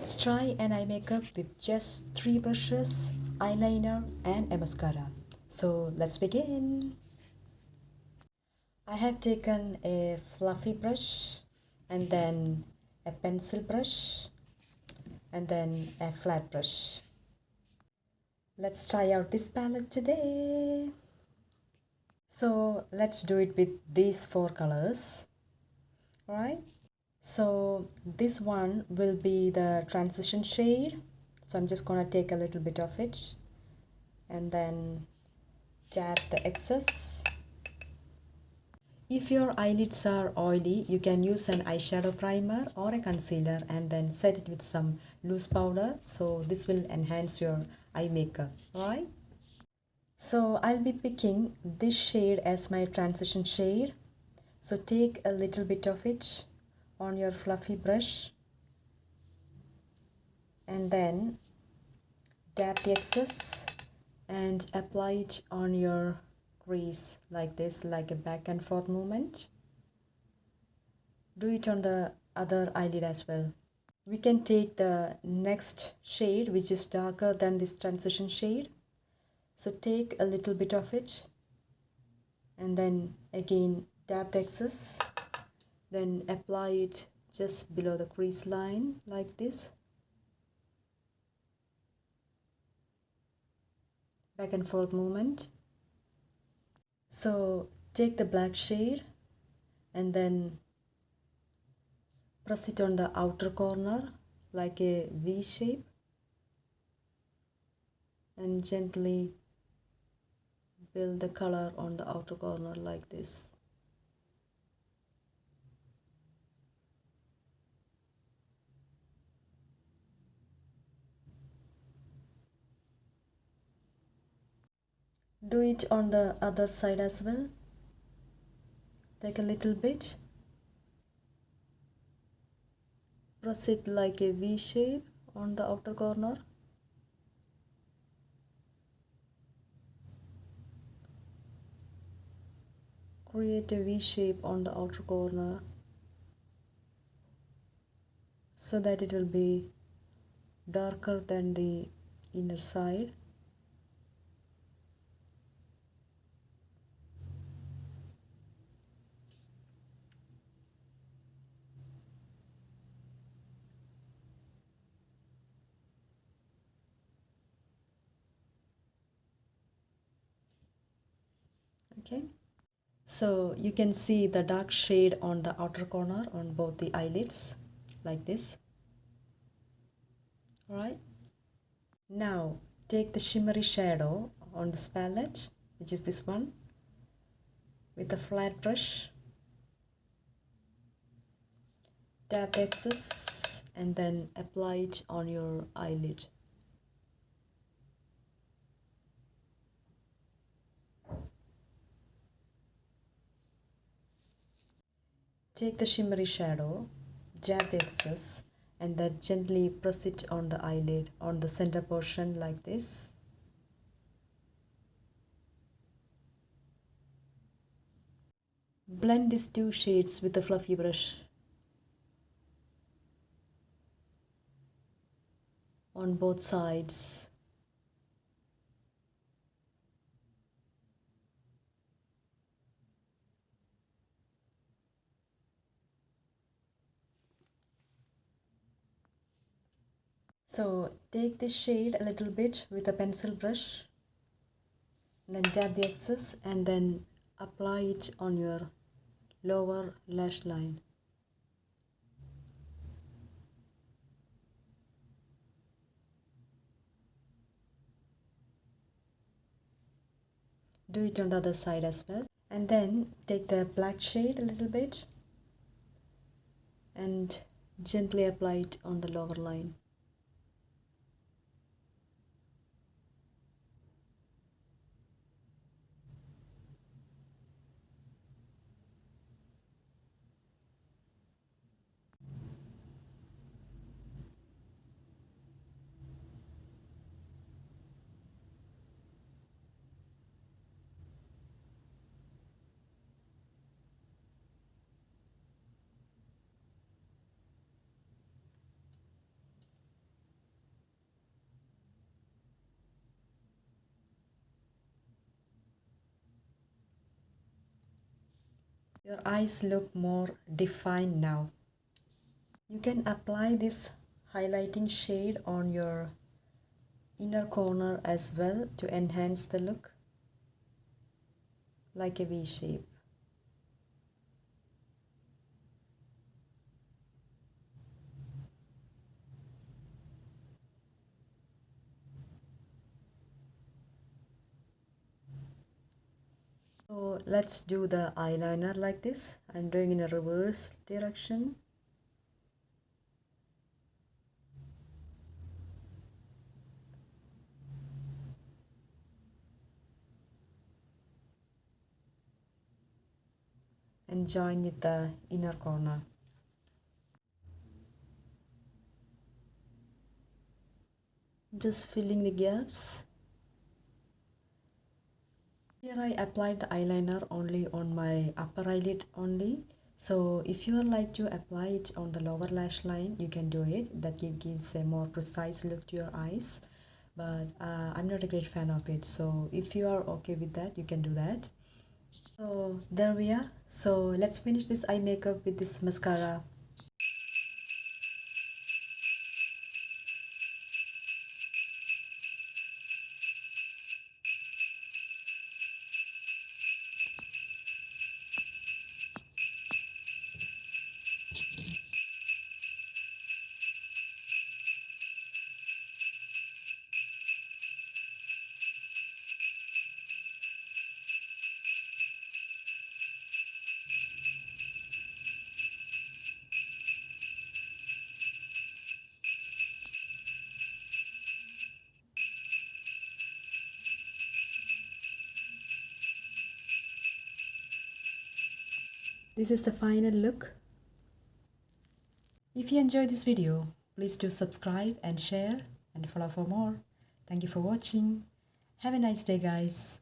Let's try an eye makeup with just 3 brushes, eyeliner and a mascara. So let's begin. I have taken a fluffy brush and then a pencil brush and then a flat brush. Let's try out this palette today. So let's do it with these 4 colors. Alright. So this one will be the transition shade. So I'm just gonna take a little bit of it and then tap the excess. If your eyelids are oily, you can use an eyeshadow primer or a concealer and then set it with some loose powder. So this will enhance your eye makeup, right? So I'll be picking this shade as my transition shade. So take a little bit of it on your fluffy brush and then dab the excess and apply it on your crease like this, like a back and forth movement. Do it on the other eyelid as well. We can take the next shade which is darker than this transition shade. So take a little bit of it and then again dab the excess, then apply it just below the crease line like this. Back and forth movement. So take the black shade and then press it on the outer corner like a V shape and gently build the color on the outer corner like this. Do it on the other side as well. Take a little bit. Press it like a V shape on the outer corner. Create a V shape on the outer corner so that it will be darker than the inner side. Okay. So you can see the dark shade on the outer corner on both the eyelids like this. Alright. Now take the shimmery shadow on this palette, which is this one, with a flat brush. Tap the excess and then apply it on your eyelid. Take the shimmery shadow, dab the excess and then gently press it on the eyelid, on the center portion like this. Blend these 2 shades with a fluffy brush on both sides. So take this shade a little bit with a pencil brush, then dab the excess and then apply it on your lower lash line. Do it on the other side as well. And then take the black shade a little bit and gently apply it on the lower line. Your eyes look more defined now. You can apply this highlighting shade on your inner corner as well to enhance the look, like a V shape. So let's do the eyeliner like this. I'm doing in a reverse direction. And join with the inner corner. Just filling the gaps. Here I applied the eyeliner only on my upper eyelid only. So if you would like to apply it on the lower lash line, you can do it. That gives a more precise look to your eyes. But I'm not a great fan of it. So if you are okay with that, you can do that. So there we are. So let's finish this eye makeup with this mascara. This is the final look. If you enjoyed this video, please do subscribe and share and follow for more. Thank you for watching. Have a nice day, guys.